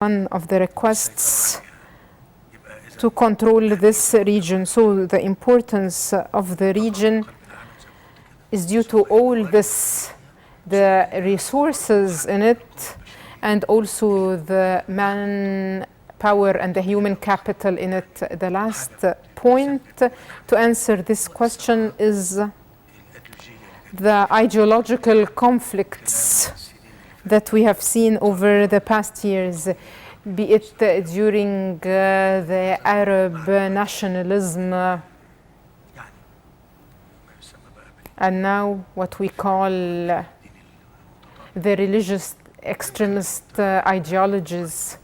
one of the requests to control this region. So the importance of the region is due to all this, the resources in it, and also the manpower and the human capital in it. The last point to answer this question is the ideological conflicts that we have seen over the past years, be it during the Arab nationalism and now what we call the religious extremist ideologies.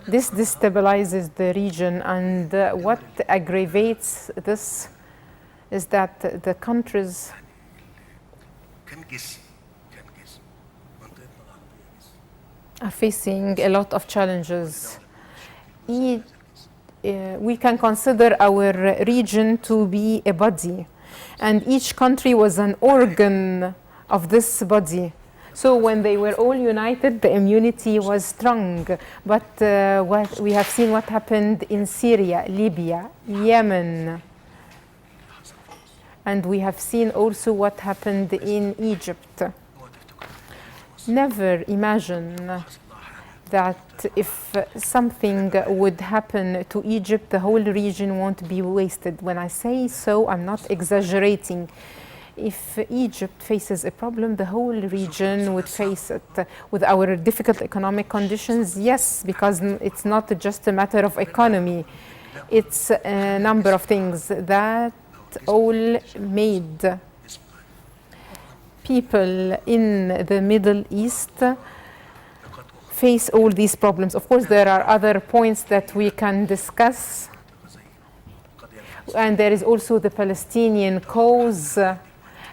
This destabilizes the region, and what aggravates this is that the countries are facing a lot of challenges. We can consider our region to be a body, and each country was an organ of this body. So when they were all united, the immunity was strong. But what we have seen what happened in Syria, Libya, Yemen, and we have seen also what happened in Egypt. Never imagine that if something would happen to Egypt, the whole region won't be wasted. When I say so, I'm not exaggerating. If Egypt faces a problem, the whole region would face it. With our difficult economic conditions, yes, because it's not just a matter of economy. It's a number of things that all made people in the Middle East face all these problems. Of course, there are other points that we can discuss. And there is also the Palestinian cause,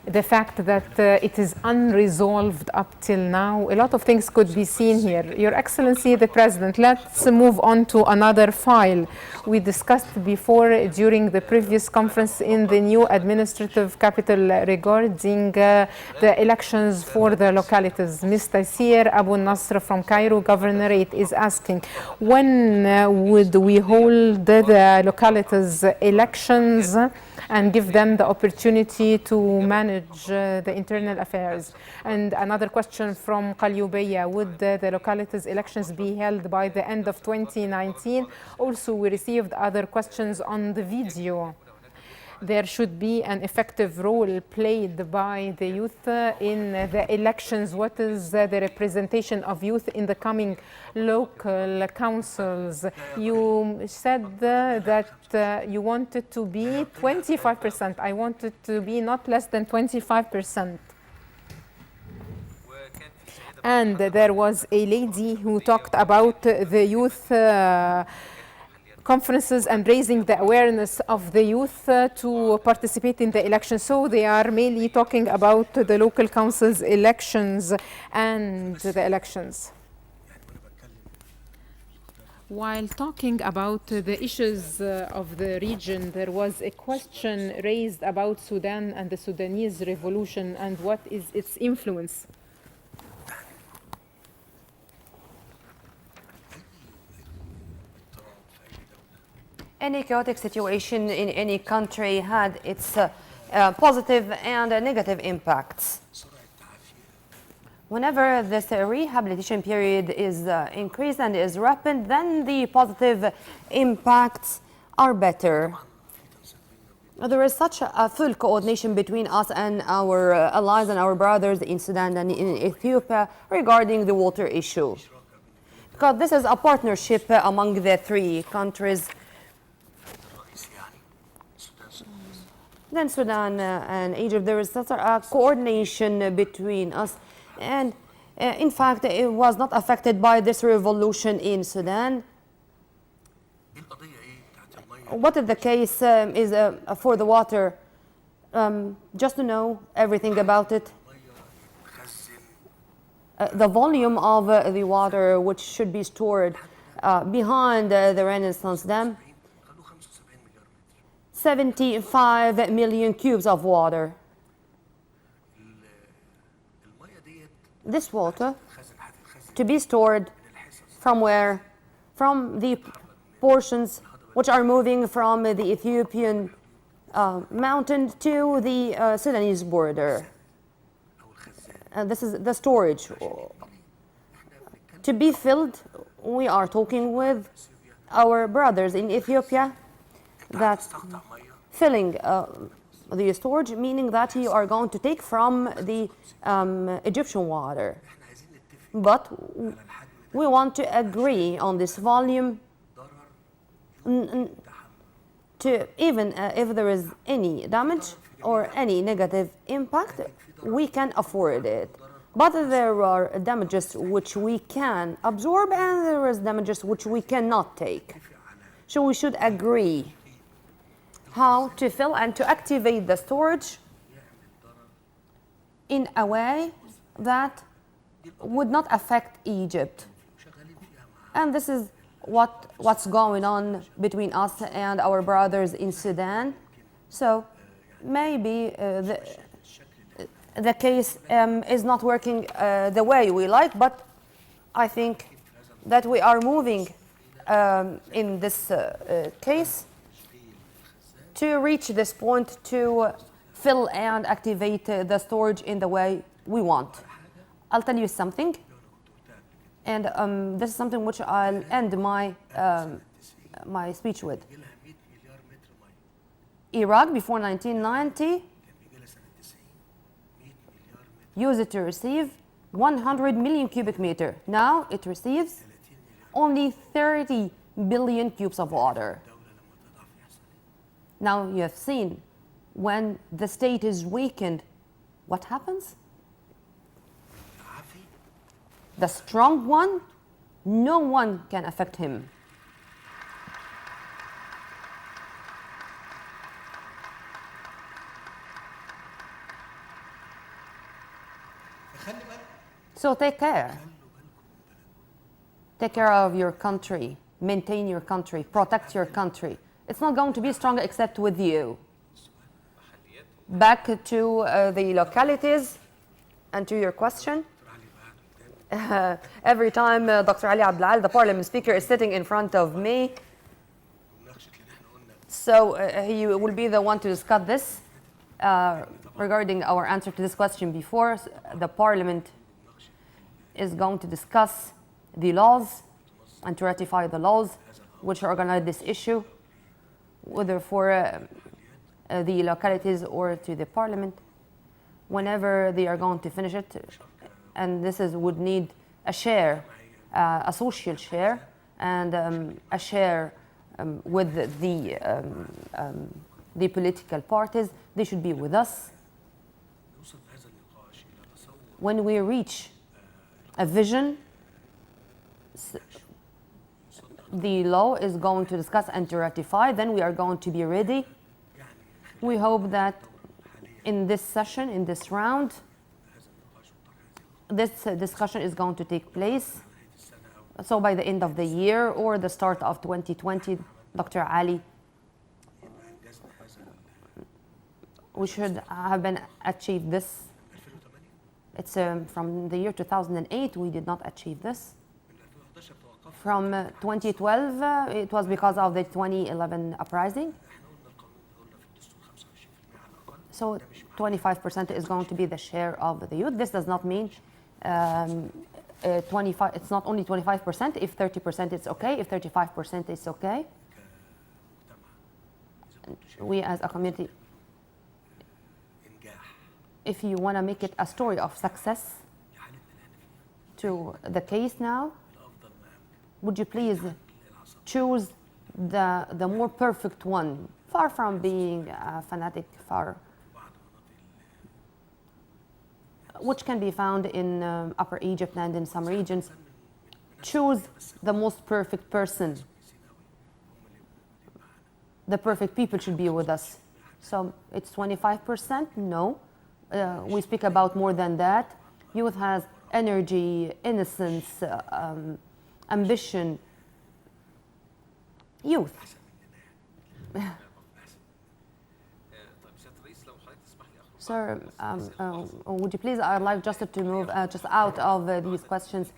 the fact that it is unresolved up till now. A lot of things could be seen here. Your Excellency, the President, let's move on to another file. We discussed before during the previous conference in the new administrative capital regarding the elections for the localities. Ms. Taysir Abu Nasr from Cairo Governorate is asking, when would we hold the localities elections and give them the opportunity to manage the internal affairs? And another question from Qalyubayya, would the localities elections be held by the end of 2019? Also, we received other questions on the video. There should be an effective role played by the youth in the elections. What is the representation of youth in the coming local councils? You said that you wanted to be 25%. I wanted to be not less than 25%. And there was a lady who talked about the youth conferences and raising the awareness of the youth to participate in the elections. So they are mainly talking about the local councils elections and the elections. While talking about the issues of the region, there was a question raised about Sudan and the Sudanese revolution and what is its influence. Any chaotic situation in any country had its positive and negative impacts. Whenever this rehabilitation period is increased and is rapid, then the positive impacts are better. There is such a full coordination between us and our allies and our brothers in Sudan and in Ethiopia regarding the water issue. Because this is a partnership among the three countries. Then Sudan and Egypt, there is such a coordination between us. And in fact, it was not affected by this revolution in Sudan. What is the case is for the water? Just to know everything about it. The volume of the water which should be stored behind the Renaissance Dam, 75 million cubes of water. This water to be stored From where? From the portions which are moving from the Ethiopian mountain to the Sudanese border. This is the storage. To be filled, we are talking with our brothers in Ethiopia that filling the storage, meaning that you are going to take from the Egyptian water. But we want to agree on this volume to even if there is any damage or any negative impact, we can afford it. But there are damages which we can absorb and there is damages which we cannot take. So we should agree how to fill and to activate the storage in a way that would not affect Egypt. And this is what's going on between us and our brothers in Sudan. So maybe the case is not working the way we like, but I think that we are moving in this case to reach this point to fill and activate the storage in the way we want. I'll tell you something, and this is something which I'll end my my speech with. Iraq before 1990 used to receive 100 million cubic meter. Now it receives only 30 billion cubes of water. Now you have seen when the state is weakened, what happens? The strong one, no one can affect him. So take care. Take care of your country, maintain your country, protect your country. It's not going to be strong except with you. Back to the localities and to your question. Every time Dr. Ali Abdel, the parliament speaker, is sitting in front of me, so he will be the one to discuss this. Regarding our answer to this question before, the parliament is going to discuss the laws and to ratify the laws which organize this issue, whether for the localities or to the parliament, whenever they are going to finish it. And this would need a share, a social share, and a share with the political parties. They should be with us. When we reach a vision, the law is going to discuss and to ratify, then we are going to be ready. We hope that in this session, in this round, this discussion is going to take place. So by the end of the year or the start of 2020, Dr. Ali, we should have been achieved this. It's from the year 2008, we did not achieve this. From 2012, it was because of the 2011 uprising. So 25% is going to be the share of the youth. This does not mean 25. It's not only 25%. If 30% is okay, if 35% is okay. We as a community, if you want to make it a story of success to the case now, would you please choose the more perfect one, far from being a fanatic, which can be found in Upper Egypt and in some regions. Choose the most perfect person. The perfect people should be with us. So it's 25%? No. We speak about more than that. Youth has energy, innocence, ambition. Youth. Sir, would you please, I'd like just to move just out of these questions.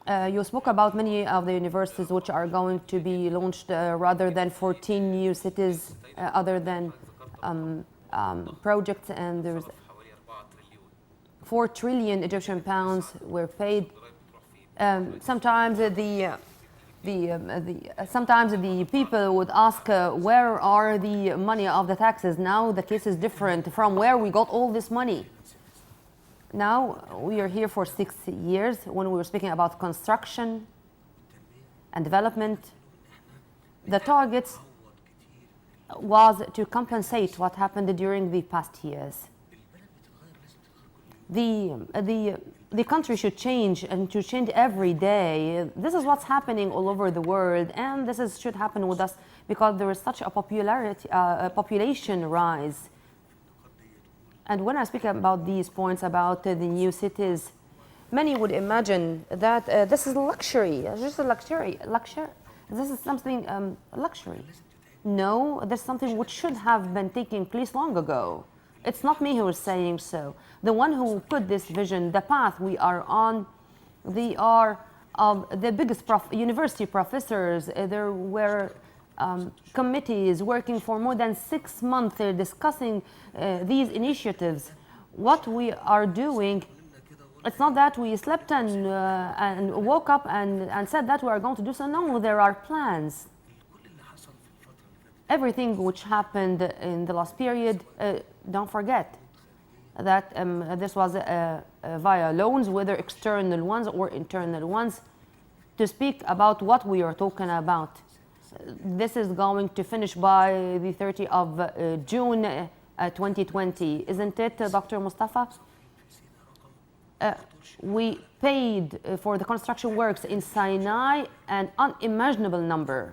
You spoke about many of the universities which are going to be launched rather than 14 new cities, other than projects, and there's 4 trillion Egyptian pounds were paid. Sometimes the people would ask where are the money of the taxes. Now the case is different. From where we got all this money? Now we are here for 6 years. When we were speaking about construction and development, the target was to compensate what happened during the past years. The country should change, and to change every day. This is what's happening all over the world, and this should happen with us because there is such a population rise. And when I speak about these points about the new cities, many would imagine that this is luxury, just a luxury. This is something luxury. No, there's something which should have been taking place long ago. It's not me who is saying so. The one who put this vision, the path we are on, they are the biggest university professors. There were committees working for more than 6 months discussing these initiatives. What we are doing, it's not that we slept and woke up and said that we are going to do so. No, there are plans. Everything which happened in the last period, don't forget that this was via loans, whether external ones or internal ones, to speak about what we are talking about. This is going to finish by the 30th of June 2020, isn't it, Dr. Mustafa? We paid for the construction works in Sinai an unimaginable number.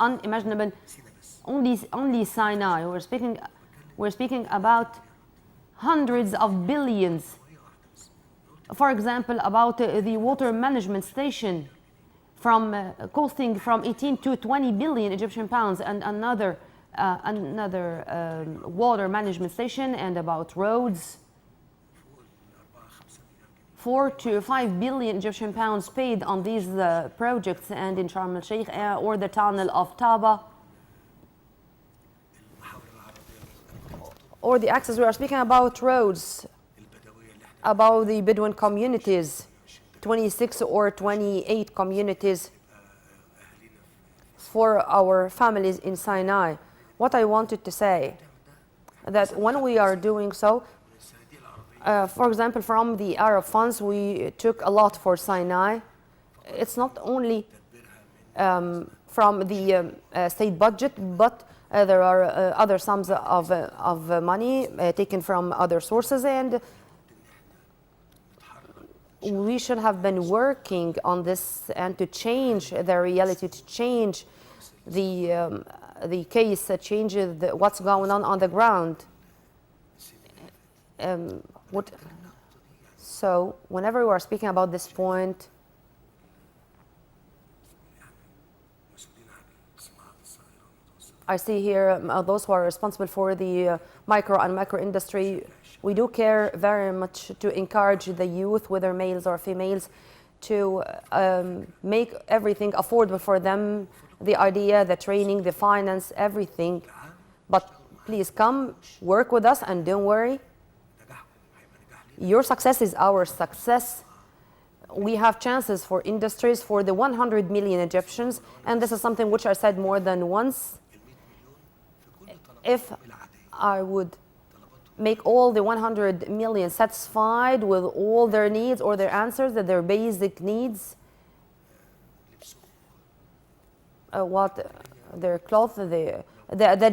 Unimaginable. Only Sinai. We're speaking about hundreds of billions. For example, about the water management station, costing from 18 to 20 billion Egyptian pounds, and another water management station, and about roads, 4 to 5 billion Egyptian pounds paid on these projects, and in Sharm el-Sheikh or the tunnel of Taba, or the access. We are speaking about roads, about the Bedouin communities, 26 or 28 communities for our families in Sinai. What I wanted to say, that when we are doing so, for example, from the Arab funds, we took a lot for Sinai. It's not only from the state budget, but there are other sums of money taken from other sources, and we should have been working on this and to change the reality, to change the case, change what's going on the ground. So whenever we are speaking about this point, I see here those who are responsible for the micro and micro industry. We do care very much to encourage the youth, whether males or females, to make everything affordable for them, the idea, the training, the finance, everything. But please come, work with us, and don't worry. Your success is our success. We have chances for industries for the 100 million Egyptians, and this is something which I said more than once. If I would make all the 100 million satisfied with all their needs or their answers, that their basic needs, their clothes, the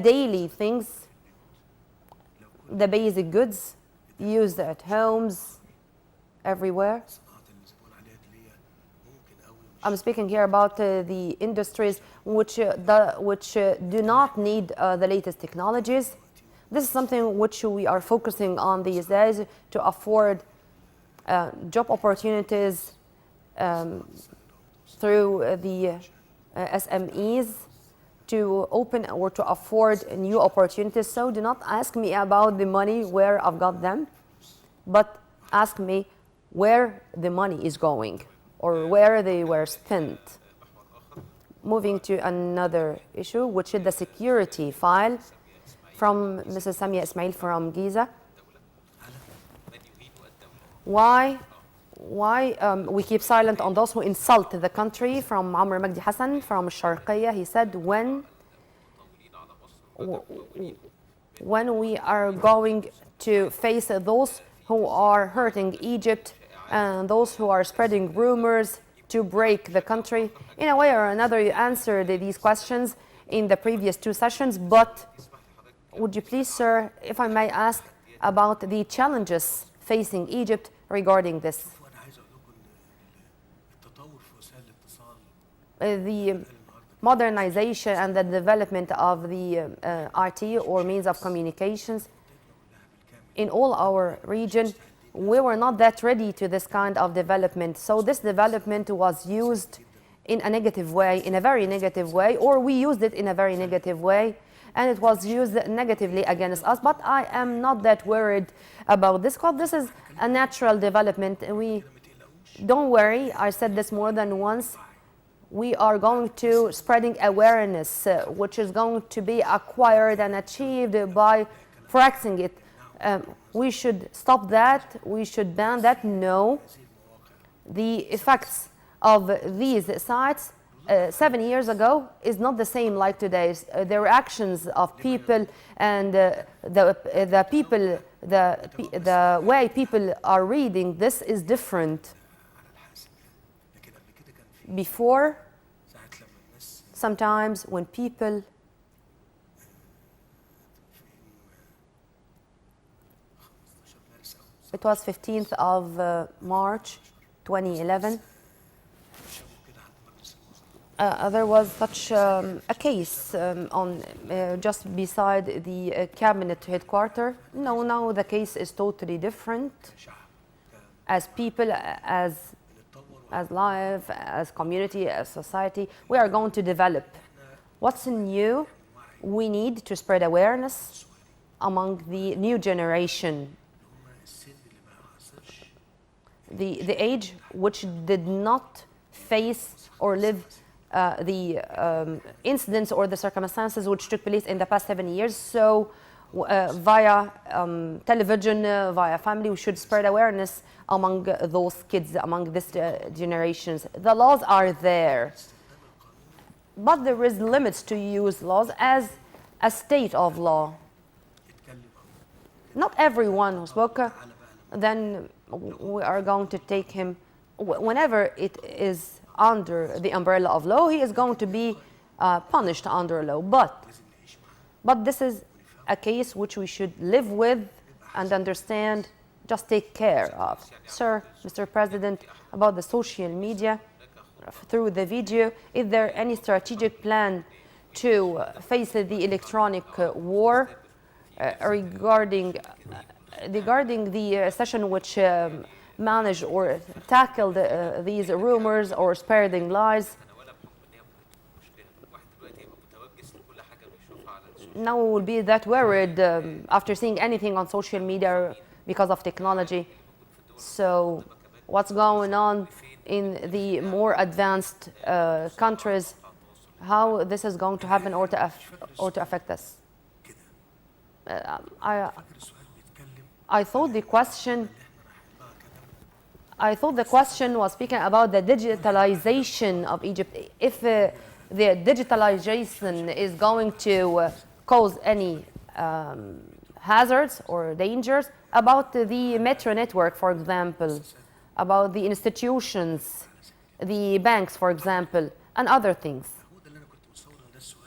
daily things, the basic goods used at homes, everywhere. I'm speaking here about the industries which do not need the latest technologies. This is something which we are focusing on these days, to afford job opportunities through the SMEs, to open or to afford new opportunities. So do not ask me about the money, where I've got them, but ask me where the money is going, or where they were spent. Moving to another issue, which is the security file from Mrs. Samia Ismail from Giza. Why we keep silent on those who insult the country? From Amr Magdi Hassan from Sharqiyya, he said, when we are going to face those who are hurting Egypt and those who are spreading rumors to break the country. In a way or another, you answered these questions in the previous two sessions, but would you please, sir, if I may ask about the challenges facing Egypt regarding this? The modernization and the development of the RT, or means of communications, in all our region, we were not that ready to this kind of development. So this development was used in a negative way, in a very negative way, or we used it in a very negative way, and it was used negatively against us. But I am not that worried about this, because this is a natural development. Don't worry, I said this more than once. We are going to spreading awareness, which is going to be acquired and achieved by practicing it. We should stop that. We should ban that. No. The effects of these sites 7 years ago is not the same like today. The reactions of people and the way people are reading this is different. Before, sometimes when people it was 15th of March 2011. There was such a case on just beside the cabinet headquarters. No, now the case is totally different. As people, as life, as community, as society, we are going to develop. What's new? We need to spread awareness among the new generation. The age which did not face or live the incidents or the circumstances which took place in the past 7 years. So via television, via family, we should spread awareness among those kids, among these generations. The laws are there, but there is limits to use laws as a state of law. Not everyone who spoke, then we are going to take him, whenever it is under the umbrella of law, he is going to be punished under law. But this is a case which we should live with and understand, just take care of. Sir, Mr. President, about the social media, through the video, is there any strategic plan to face the electronic war regarding the session which managed or tackled these rumors or spreading lies? Now we will be that worried after seeing anything on social media because of technology. So what's going on in the more advanced countries, how this is going to happen or to affect us? I thought the question was speaking about the digitalization of Egypt. If the digitalization is going to cause any hazards or dangers, about the metro network, for example, about the institutions, the banks, for example, and other things.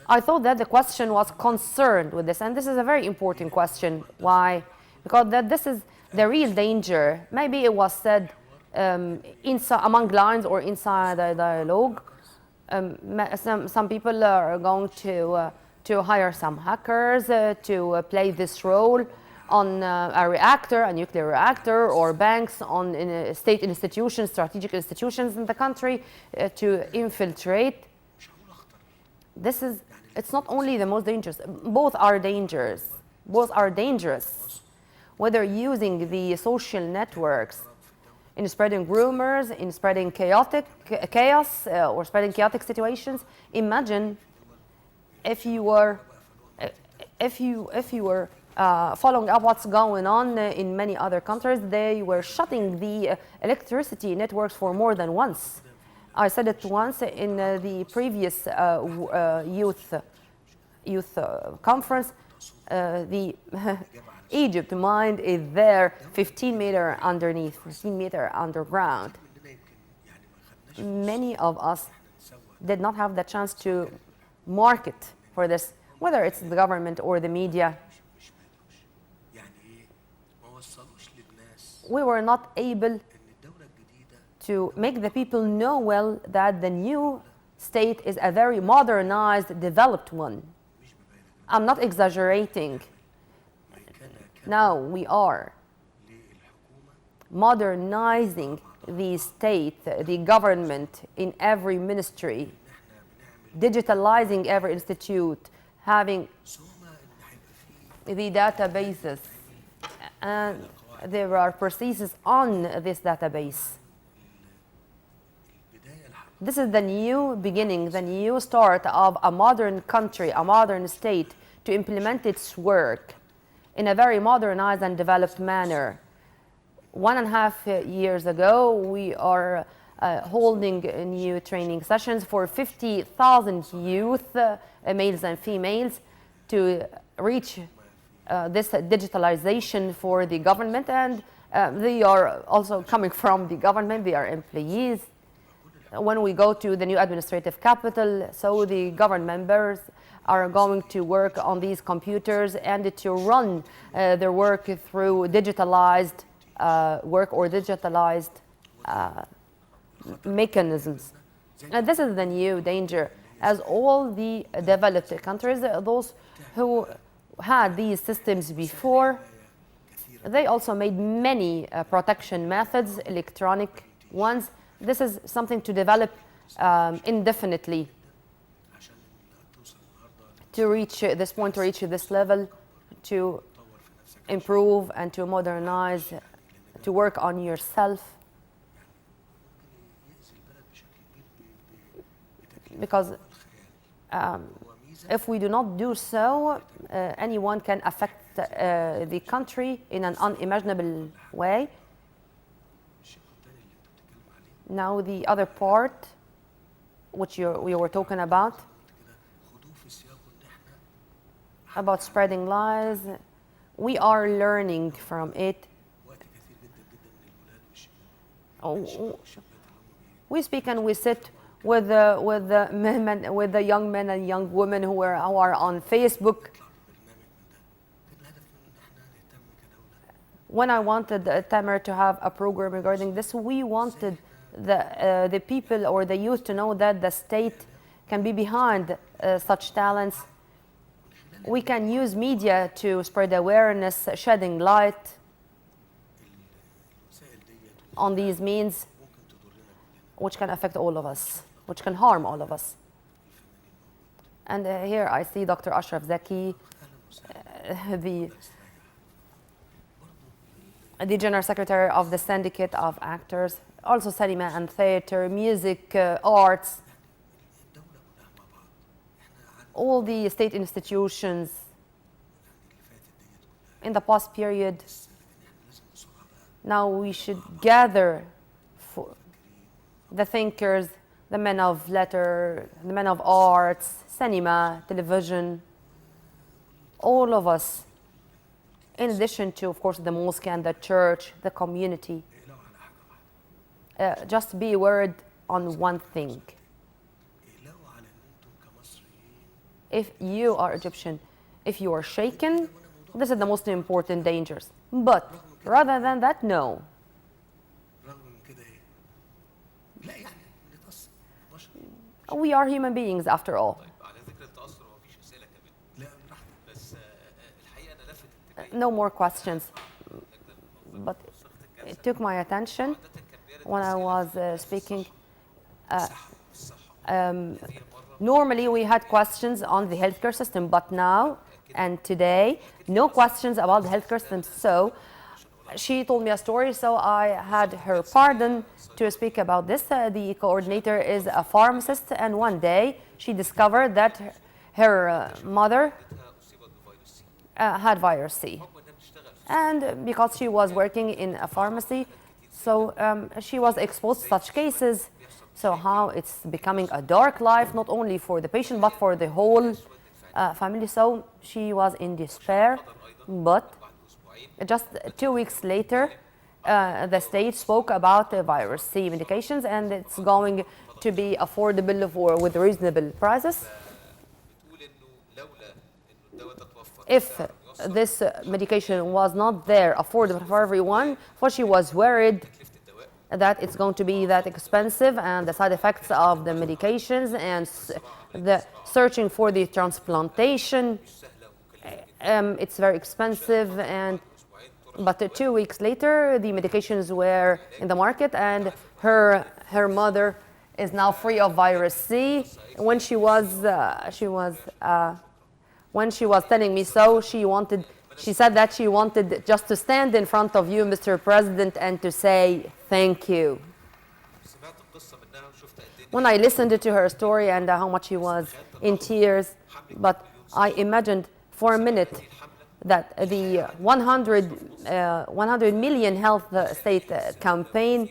I thought that the question was concerned with this, and this is a very important question. Why? Because this is the real danger. Maybe it was said inside, among lines or inside a dialogue. Some people are going to hire some hackers to play this role on a reactor, a nuclear reactor, or banks, on state institutions, strategic institutions in the country to infiltrate. It's not only the most dangerous, both are dangerous. Both are dangerous. Whether using the social networks in spreading rumors, in spreading chaos, or spreading chaotic situations. Imagine if you were following up what's going on in many other countries. They were shutting the electricity networks for more than once. I said it once in the previous youth conference. The Egypt mine is there 15 meter underneath, 15 meter underground. Many of us did not have the chance to market for this, whether it's the government or the media. We were not able to make the people know well that the new state is a very modernized, developed one. I'm not exaggerating. Now we are modernizing the state, the government in every ministry, digitalizing every institute, having the databases, and there are processes on this database. This is the new beginning, the new start of a modern country, a modern state, to implement its work in a very modernized and developed manner. 1.5 years ago, we are holding new training sessions for 50,000 youth, males and females, to reach this digitalization for the government, and they are also coming from the government, they are employees. When we go to the new administrative capital, so the government members are going to work on these computers and to run their work through digitalized work or digitalized mechanisms. And this is the new danger. As all the developed countries, those who had these systems before, they also made many protection methods, electronic ones. This is something to develop indefinitely to reach this point, to reach this level, to improve and to modernize, to work on yourself. Because if we do not do so, anyone can affect the country in an unimaginable way. Now the other part, which we were talking about spreading lies, we are learning from it. We speak and we sit with the young men and young women who are on Facebook. When I wanted Tamer to have a program regarding this, we wanted the people or the youth to know that the state can be behind such talents. We can use media to spread awareness, shedding light on these means, which can affect all of us, which can harm all of us. And here I see Dr. Ashraf Zaki, the General Secretary of the Syndicate of Actors, also cinema and theater, music, arts, all the state institutions in the past period. Now we should gather for the thinkers, the men of letters, the men of arts, cinema, television, all of us, in addition to, of course, the mosque and the church, the community. Just be word on one thing. If you are Egyptian, if you are shaken, this is the most important dangers. But rather than that, no. We are human beings after all. No more questions. But it took my attention when I was speaking. Normally we had questions on the healthcare system, but now and today, no questions about the healthcare system. So she told me a story, so I had her pardon to speak about this. The coordinator is a pharmacist, and one day she discovered that her mother had virus C. And because she was working in a pharmacy, so she was exposed to such cases. So how it's becoming a dark life, not only for the patient, but for the whole family. So she was in despair, but just 2 weeks later, the state spoke about the virus C medications, and it's going to be affordable with reasonable prices. If this medication was not there affordable for everyone, for she was worried that it's going to be that expensive, and the side effects of the medications and the searching for the transplantation, it's very expensive. But 2 weeks later, the medications were in the market, and her mother is now free of virus C. When she was telling me so, she said that she wanted just to stand in front of you, Mr. President, and to say thank you. When I listened to her story and how much she was in tears, but I imagined for a minute that the 100 million health state campaign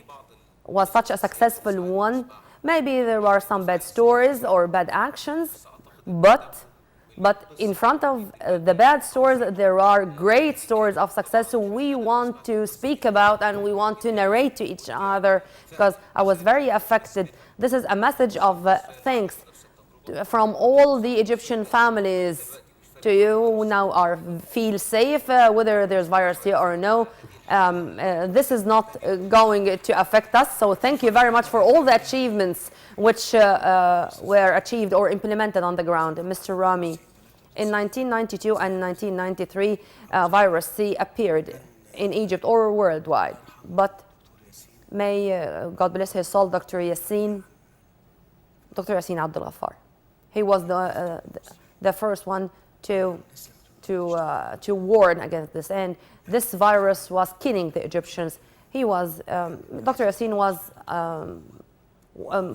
was such a successful one. Maybe there were some bad stories or bad actions, but in front of the bad stories, there are great stories of success we want to speak about and we want to narrate to each other, because I was very affected. This is a message of thanks from all the Egyptian families to you who now feel safe, whether there's virus here or no. This is not going to affect us. So thank you very much for all the achievements which were achieved or implemented on the ground. Mr. Rami, in 1992 and 1993, virus C appeared in Egypt or worldwide. But may God bless his soul, Dr. Yassin Abdul Ghaffar. He was the first one to warn against this, and this virus was killing the Egyptians. He was Dr. Yassin was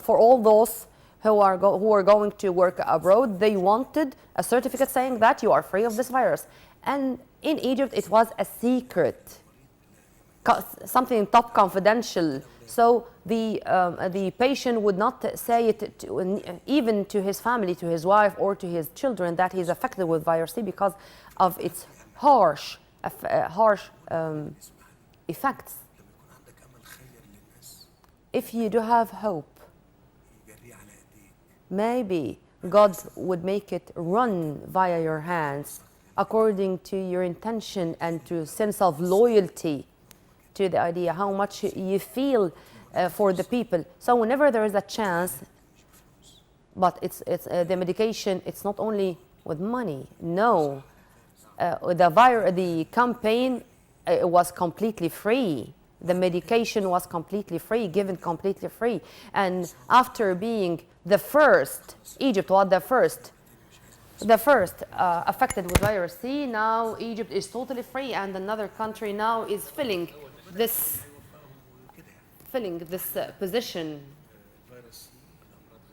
for all those who are going to work abroad. They wanted a certificate saying that you are free of this virus, and in Egypt it was a secret, something top confidential. So the patient would not say it even to his family, to his wife or to his children, that he's affected with virus C because of its harsh effects. If you do have hope, maybe God would make it run via your hands according to your intention and to sense of loyalty to the idea, how much you feel for the people. So whenever there is a chance, but it's the medication, it's not only with money. No, the campaign was completely free. The medication was completely free, given completely free. And after being the first, Egypt was the first affected with virus C. Now Egypt is totally free, and another country now is filling this position,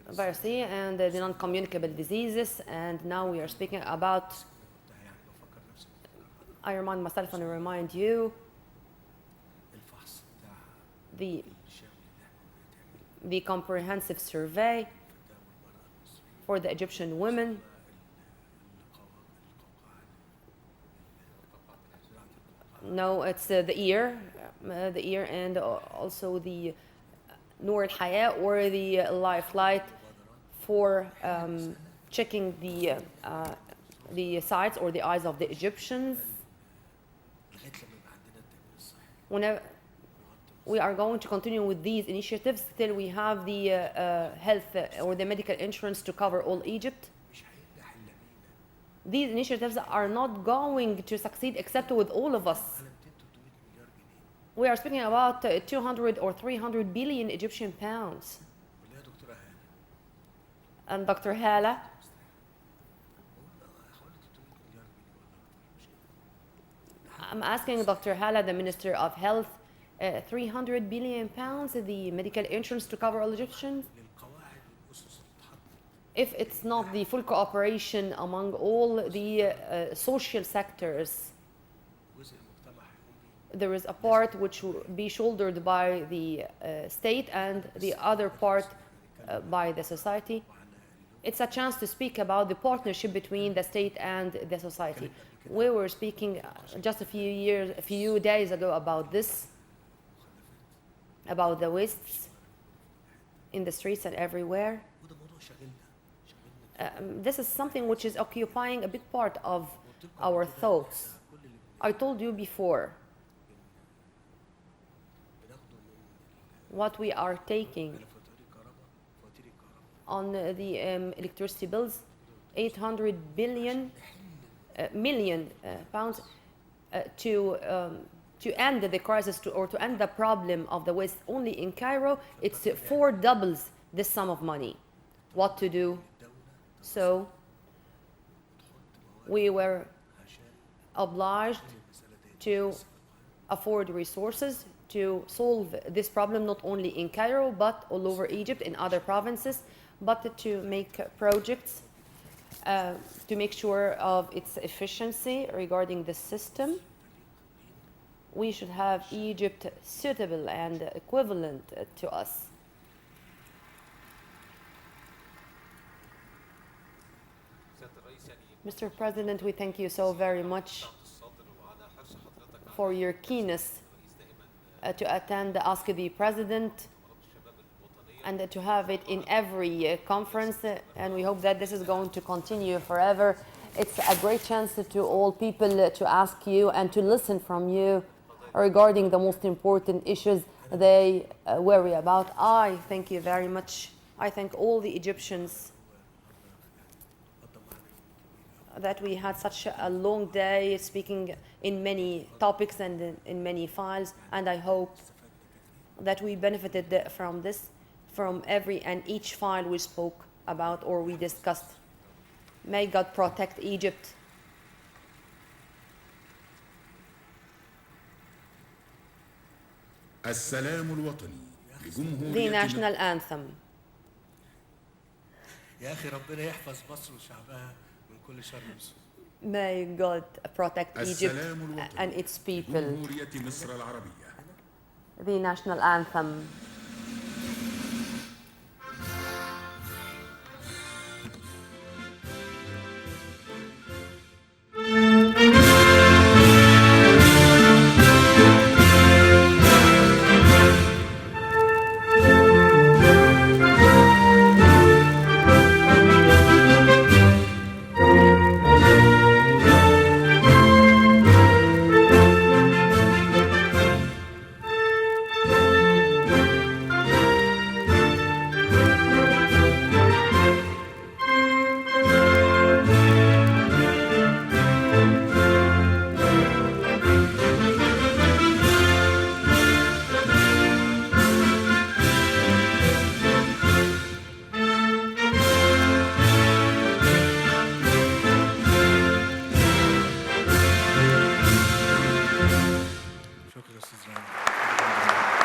virus C and the non-communicable diseases. And now we are speaking about, I remind myself and I remind you, the comprehensive survey for the Egyptian women. No, it's the ear, and also the Noor al-Haya, or the lifeline, for checking the sights or the eyes of the Egyptians. Whenever we are going to continue with these initiatives till we have the health or the medical insurance to cover all Egypt. These initiatives are not going to succeed except with all of us. We are speaking about 200 or 300 billion Egyptian pounds. And Dr. Hala, I'm asking Dr. Hala, the Minister of Health, 300 billion pounds, the medical insurance to cover all Egyptians? If it's not the full cooperation among all the social sectors, there is a part which will be shouldered by the state and the other part by the society. It's a chance to speak about the partnership between the state and the society. We were speaking just a few days ago about this, about the wastes in the streets and everywhere. This is something which is occupying a big part of our thoughts. I told you before, what we are taking on the electricity bills, 800 million pounds to end the crisis or to end the problem of the waste only in Cairo. It's 4 doubles this sum of money. What to do? So we were obliged to afford resources to solve this problem, not only in Cairo but all over Egypt, in other provinces, but to make projects to make sure of its efficiency regarding the system. We should have Egypt suitable and equivalent to us. Mr. President, we thank you so very much for your keenness to attend the Ask the President and to have it in every conference, and we hope that this is going to continue forever. It's a great chance to all people to ask you and to listen from you regarding the most important issues they worry about. I thank you very much. I thank all the Egyptians that we had such a long day speaking in many topics and in many files, and I hope that we benefited from this, from every and each file we spoke about or we discussed. May God protect Egypt. السلام الوطني لجمهورية The national anthem. يا أخي ربنا يحفظ مصر وشعبها من كل شر وسوء. May God protect Egypt السلام and الوطني its people. لجمهورية مصر العربية. The national anthem. شكرا أستاذ رامي.